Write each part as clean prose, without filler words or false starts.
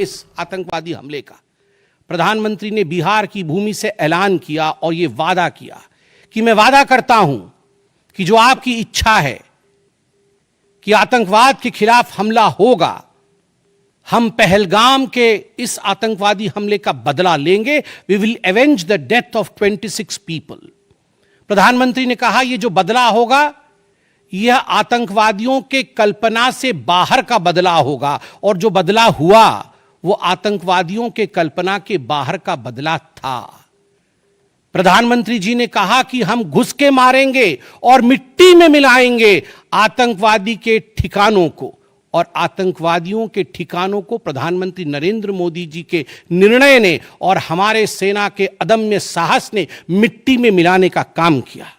इस आतंकवादी हमले का। प्रधानमंत्री ने बिहार की भूमि से ऐलान किया और यह वादा किया कि मैं वादा करता हूं कि जो आपकी इच्छा है कि आतंकवाद के खिलाफ हमला होगा, हम पहलगाम के इस आतंकवादी हमले का बदला लेंगे। We will avenge the death of 26 people. प्रधानमंत्री ने कहा यह जो बदला होगा यह आतंकवादियों के कल्पना से बाहर का बदला होगा, और जो बदला हुआ वो आतंकवादियों के कल्पना के बाहर का बदला था। प्रधानमंत्री जी ने कहा कि हम घुस के मारेंगे और मिट्टी में मिलाएंगे आतंकवादी के ठिकानों को, और आतंकवादियों के ठिकानों को प्रधानमंत्री नरेंद्र मोदी जी के निर्णय ने और हमारे सेना के अदम्य साहस ने मिट्टी में मिलाने का काम किया।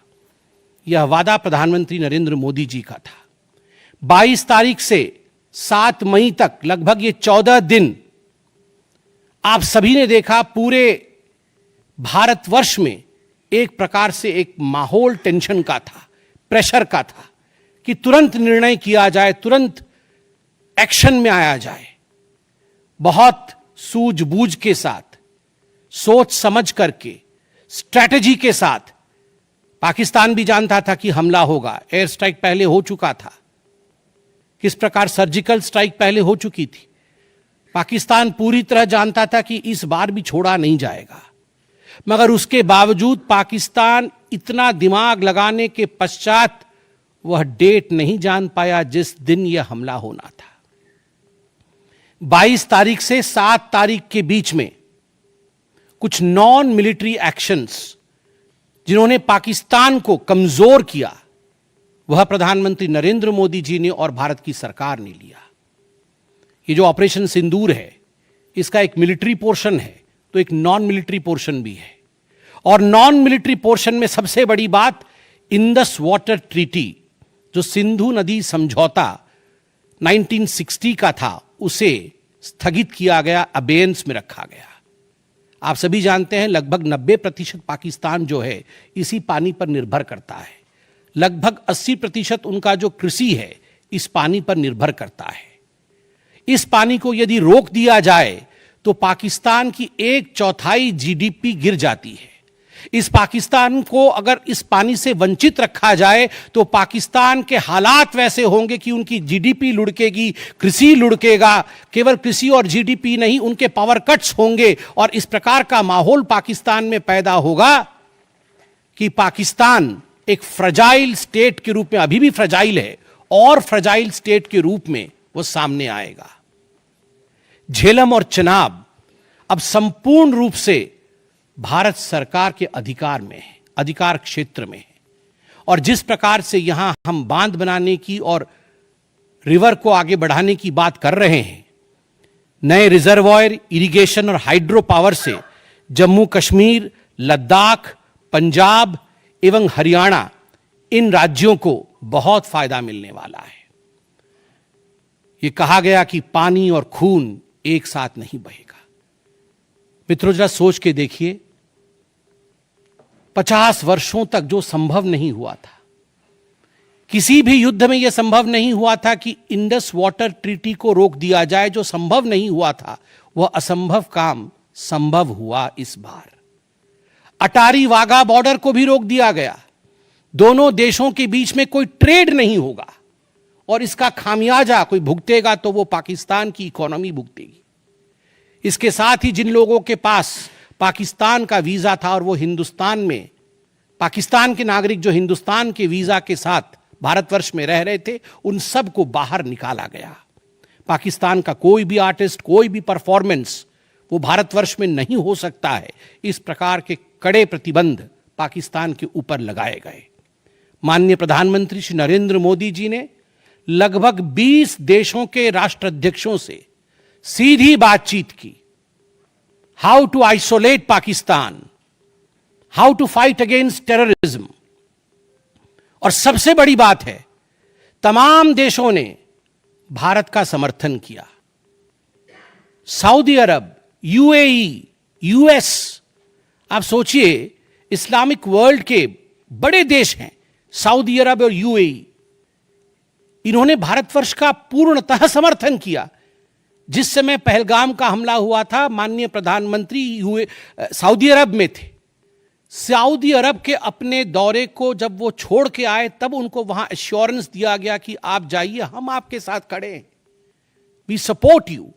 यह वादा प्रधानमंत्री नरेंद्र मोदी जी का था। 22 तारीख से 7 मई तक लगभग ये 14 दिन आप सभी ने देखा पूरे भारतवर्ष में एक प्रकार से एक माहौल टेंशन का था, प्रेशर का था कि तुरंत निर्णय किया जाए, तुरंत एक्शन में आया जाए। बहुत सूझबूझ के साथ, सोच समझ करके, स्ट्रैटेजी के साथ। पाकिस्तान भी जानता था कि हमला होगा, एयर स्ट्राइक पहले हो चुका था, किस प्रकार सर्जिकल स्ट्राइक पहले हो चुकी थी। पाकिस्तान पूरी तरह जानता था कि इस बार भी छोड़ा नहीं जाएगा, मगर उसके बावजूद पाकिस्तान इतना दिमाग लगाने के पश्चात वह डेट नहीं जान पाया जिस दिन यह हमला होना था। 22 तारीख से 7 तारीख के बीच में कुछ नॉन मिलिट्री एक्शंस जिन्होंने पाकिस्तान को कमजोर किया, वह प्रधानमंत्री नरेंद्र मोदी जी ने और भारत की सरकार ने लिया। ये जो ऑपरेशन सिंदूर है, इसका एक मिलिट्री पोर्शन है तो एक नॉन मिलिट्री पोर्शन भी है, और नॉन मिलिट्री पोर्शन में सबसे बड़ी बात इंडस वाटर ट्रीटी, जो सिंधु नदी समझौता 1960 का था, उसे स्थगित किया गया, अबेयंस में रखा गया। आप सभी जानते हैं लगभग 90% पाकिस्तान जो है इसी पानी पर निर्भर करता है। लगभग 80% उनका जो कृषि है इस पानी पर निर्भर करता है। इस पानी को यदि रोक दिया जाए तो पाकिस्तान की 1/4 जीडीपी गिर जाती है। इस पाकिस्तान को अगर इस पानी से वंचित रखा जाए तो पाकिस्तान के हालात वैसे होंगे कि उनकी जीडीपी लुढ़केगी, कृषि लुढ़केगा। केवल कृषि और जीडीपी नहीं, उनके पावर कट्स होंगे, और इस प्रकार का माहौल पाकिस्तान में पैदा होगा कि पाकिस्तान एक फ्रजाइल स्टेट के रूप में, अभी भी फ्रजाइल है, और फ्रजाइल स्टेट के रूप में वो सामने आएगा। झेलम और चनाब अब संपूर्ण रूप से भारत सरकार के अधिकार में है, अधिकार क्षेत्र में है। और जिस प्रकार से यहां हम बांध बनाने की और रिवर को आगे बढ़ाने की बात कर रहे हैं, नए रिजर्वॉयर, इरिगेशन और हाइड्रो पावर से जम्मू कश्मीर, लद्दाख, पंजाब एवं हरियाणा, इन राज्यों को बहुत फायदा मिलने वाला है। यह कहा गया कि पानी और खून एक साथ नहीं बहेगा। मित्रों, जरा सोच के देखिए, 50 वर्षों तक जो संभव नहीं हुआ था, किसी भी युद्ध में यह संभव नहीं हुआ था कि इंडस वाटर ट्रीटी को रोक दिया जाए। जो संभव नहीं हुआ था वह असंभव काम संभव हुआ इस बार। अटारी वाघा बॉर्डर को भी रोक दिया गया। दोनों देशों के बीच में कोई ट्रेड नहीं होगा, और इसका खामियाजा कोई भुगतेगा तो वो पाकिस्तान की इकोनॉमी भुगतेगी। इसके साथ ही जिन लोगों के पास पाकिस्तान का वीजा था और वो हिंदुस्तान में, पाकिस्तान के नागरिक जो हिंदुस्तान के वीजा के साथ भारतवर्ष में रह रहे थे, उन सब को बाहर निकाला गया। पाकिस्तान का कोई भी आर्टिस्ट, कोई भी परफॉर्मेंस वो भारतवर्ष में नहीं हो सकता है। इस प्रकार के कड़े प्रतिबंध पाकिस्तान के ऊपर लगाए गए। माननीय प्रधानमंत्री श्री नरेंद्र मोदी जी ने लगभग 20 देशों के राष्ट्राध्यक्षों से सीधी बातचीत की। How to isolate Pakistan, how to fight against terrorism. और सबसे बड़ी बात है, तमाम देशों ने भारत का समर्थन किया। सऊदी अरब, यूएई, यूएस, आप सोचिए इस्लामिक वर्ल्ड के बड़े देश हैं सऊदी अरब और यूएई, इन्होंने भारतवर्ष का पूर्णतः समर्थन किया। जिस समय पहलगाम का हमला हुआ था, माननीय प्रधानमंत्री सऊदी अरब में थे। सऊदी अरब के अपने दौरे को जब वो छोड़ के आए, तब उनको वहां एश्योरेंस दिया गया कि आप जाइए, हम आपके साथ खड़े हैं, वी सपोर्ट यू,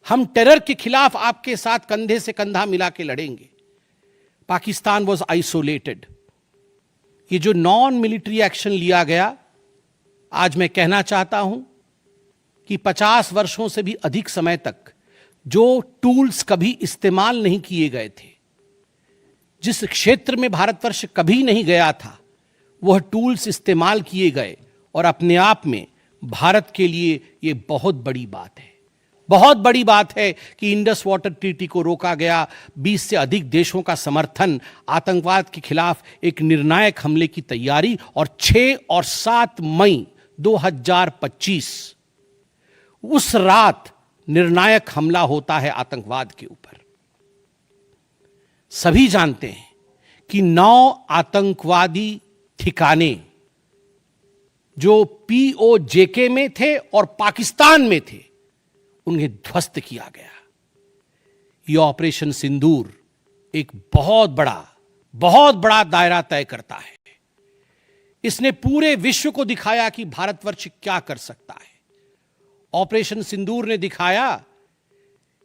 हम टेरर के खिलाफ आपके साथ कंधे से कंधा मिला के लड़ेंगे। Pakistan was isolated. ये जो नॉन मिलिट्री एक्शन लिया गया, आज मैं कहना चाहता हूं कि 50 वर्षों से भी अधिक समय तक जो टूल्स कभी इस्तेमाल नहीं किए गए थे, जिस क्षेत्र में भारतवर्ष कभी नहीं गया था, वह टूल्स इस्तेमाल किए गए। और अपने आप में भारत के लिए यह बहुत बड़ी बात है। बहुत बड़ी बात है कि इंडस वाटर ट्रीटी को रोका गया, 20 से अधिक देशों का समर्थन, आतंकवाद के खिलाफ एक निर्णायक हमले की तैयारी, और 6 और 7 मई 2025 उस रात निर्णायक हमला होता है आतंकवाद के ऊपर। सभी जानते हैं कि 9 आतंकवादी ठिकाने जो POJK में थे और पाकिस्तान में थे, उन्हें ध्वस्त किया गया। यह ऑपरेशन सिंदूर एक बहुत बड़ा दायरा तय करता है। इसने पूरे विश्व को दिखाया कि भारतवर्ष क्या कर सकता है। ऑपरेशन सिंदूर ने दिखाया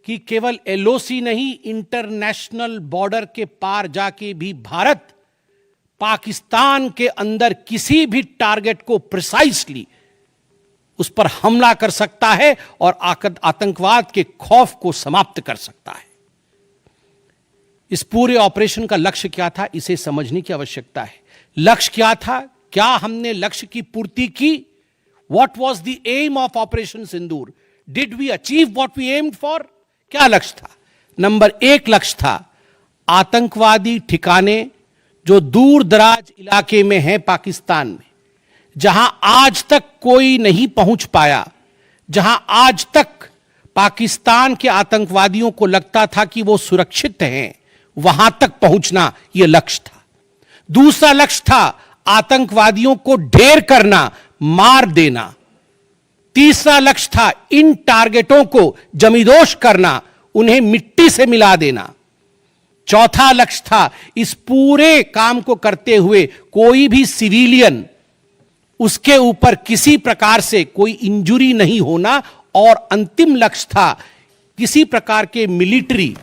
कि केवल LOC नहीं, इंटरनेशनल बॉर्डर के पार जाके भी भारत पाकिस्तान के अंदर किसी भी टारगेट को प्रिसाइसली उस पर हमला कर सकता है और आतंकवाद के खौफ को समाप्त कर सकता है। इस पूरे ऑपरेशन का लक्ष्य क्या था, इसे समझने की आवश्यकता है। लक्ष्य क्या था? क्या हमने लक्ष्य की पूर्ति की? What was the aim of Operation Sindoor? Did we achieve what we aimed for? क्या लक्ष्य था? नंबर 1 लक्ष्य था आतंकवादी ठिकाने जो दूर दराज इलाके में हैं पाकिस्तान में, जहां आज तक कोई नहीं पहुंच पाया, जहां आज तक पाकिस्तान के आतंकवादियों को लगता था कि वो सुरक्षित हैं, वहां तक पहुंचना यह लक्ष्य था। दूसरा लक्ष्य था आतंकवादियों को ढेर करना, मार देना। तीसरा लक्ष्य था इन टारगेटों को जमींदोज करना, उन्हें मिट्टी से मिला देना। चौथा लक्ष्य था इस पूरे काम को करते हुए कोई भी सिविलियन, उसके ऊपर किसी प्रकार से कोई इंजुरी नहीं होना। और अंतिम लक्ष्य था किसी प्रकार के मिलिट्री